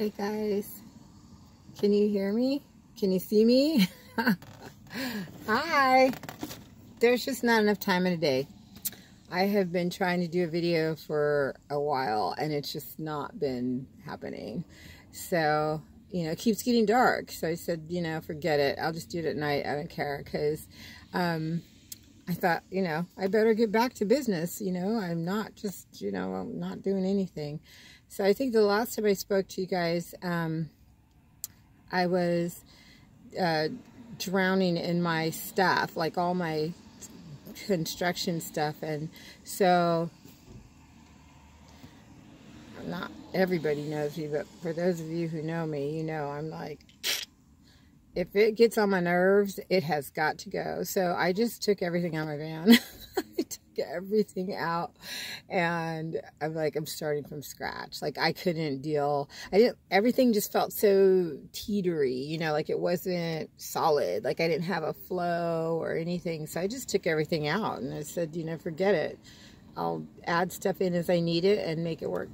Hey guys, can you hear me? Can you see me? Hi! There's just not enough time in a day. I have been trying to do a video for a while and it's just not been happening. So, it keeps getting dark. So I said, forget it. I'll just do it at night. I don't care because I thought, I better get back to business. I'm not just, I'm not doing anything. So I think the last time I spoke to you guys, I was drowning in my stuff, like all my construction stuff. And so not everybody knows me, but for those of you who know me, I'm like, if it gets on my nerves, it has got to go. So I just took everything out of my van. I took everything out and I'm starting from scratch. Like I couldn't deal. Everything just felt so teetery, like it wasn't solid. Like I didn't have a flow or anything. So I just took everything out and I said, forget it. I'll add stuff in as I need it and make it work.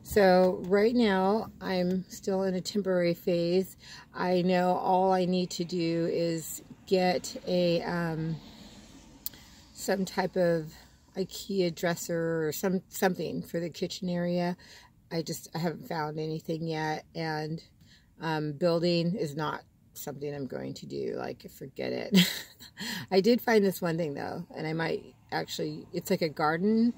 So right now I'm still in a temporary phase. I know all I need to do is get a some type of IKEA dresser or something for the kitchen area. I haven't found anything yet, and building is not something I'm going to do. Like, forget it. I did find this one thing though, and I might actually, it's like a garden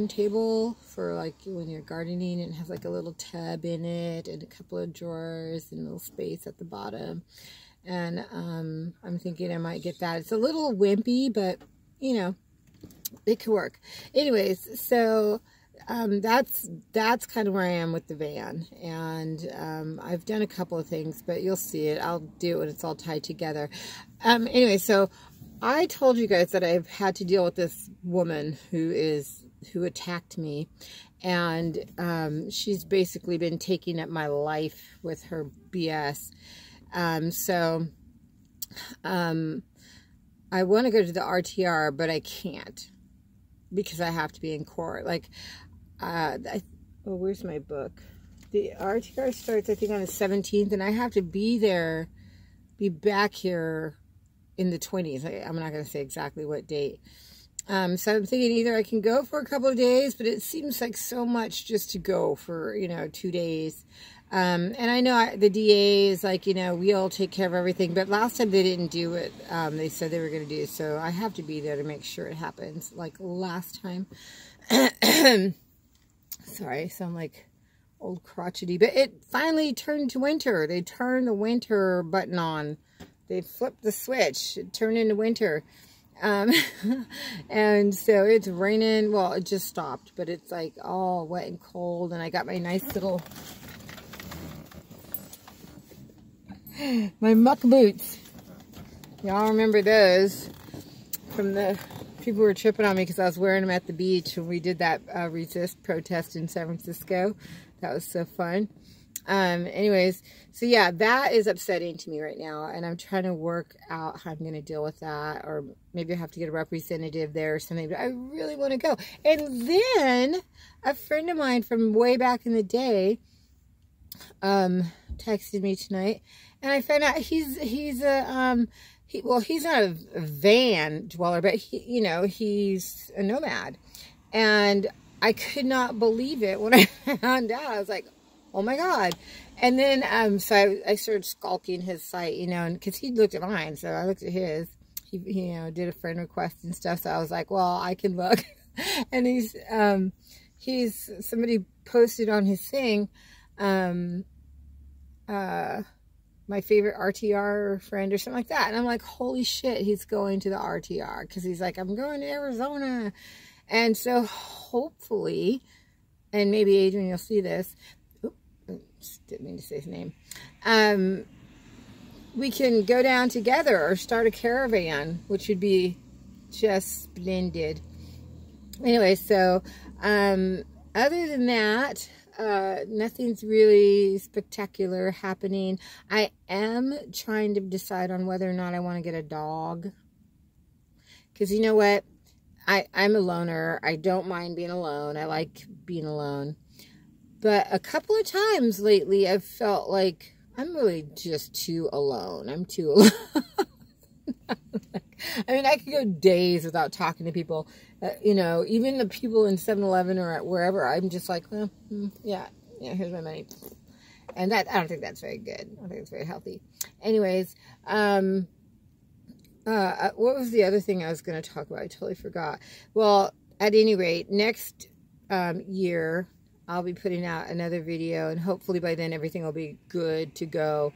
table for like when you're gardening. It has like a little tub in it and a couple of drawers and a little space at the bottom. And I'm thinking I might get that. It's a little wimpy, but it could work. Anyways, so that's kind of where I am with the van. And I've done a couple of things, but you'll see it. I'll do it when it's all tied together. Anyway, so I told you guys that I've had to deal with this woman who attacked me, and she's basically been taking up my life with her BS. I want to go to the RTR, but I can't because I have to be in court. Like, where's my book? The RTR starts, I think, on the 17th, and I have to be back here in the 20s. I'm not going to say exactly what date. So I'm thinking either I can go for a couple of days, but it seems like so much just to go for, 2 days. And I know the DA is like, we'll take care of everything. But last time they didn't do it. They said they were going to do it. So I have to be there to make sure it happens. Like last time. Sorry, I sound like old crotchety. But it finally turned to winter. They turned the winter button on. They flipped the switch. It turned into winter. And so it's raining. Well, it just stopped. But it's like all wet and cold. And I got my nice little... my muck boots. Y'all remember those from the people who were tripping on me because I was wearing them at the beach when we did that resist protest in San Francisco. That was so fun. Anyways, so yeah, that is upsetting to me right now, and I'm trying to work out how I'm going to deal with that, or maybe I have to get a representative there or something, but I really want to go. And then a friend of mine from way back in the day texted me tonight, and I found out he's not a van dweller, but he's a nomad. And I could not believe it when I found out. I was like, oh my God. And then so I started stalking his site, and because he looked at mine, so I looked at his. He did a friend request and stuff, so I was like, well, I can look. And he's somebody posted on his thing, my favorite RTR friend or something like that. And I'm like, holy shit, he's going to the RTR. Because he's like, I'm going to Arizona. And so hopefully, and maybe Adrian, you'll see this. Oops, didn't mean to say his name. We can go down together or start a caravan, which would be just splendid. Anyway, so other than that, nothing's really spectacular happening. I am trying to decide on whether or not I want to get a dog. Because you know what? I'm a loner. I don't mind being alone. I like being alone. But a couple of times lately, I've felt like I'm really just too alone. I'm too alone. I mean, I could go days without talking to people. You know, even the people in 7-Eleven or wherever, I'm just like, well, yeah, here's my money. And that, I don't think that's very good. I don't think it's very healthy. Anyways, what was the other thing I was going to talk about? I totally forgot. Well, at any rate, next year, I'll be putting out another video, and hopefully by then everything will be good to go.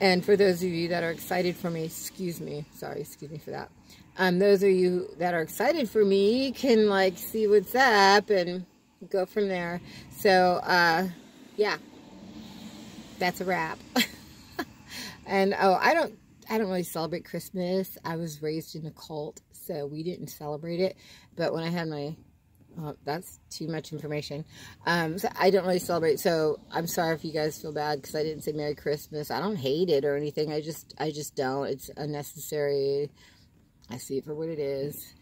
And for those of you that are excited for me, excuse me for that. Those of you that are excited for me can like see what's up and go from there. So, yeah, that's a wrap. And oh, I don't really celebrate Christmas. I was raised in a cult, so we didn't celebrate it. But when I had my that's too much information. So I don't really celebrate, so I'm sorry if you guys feel bad because I didn't say Merry Christmas. I don't hate it or anything. I just don't. It's unnecessary. I see it for what it is.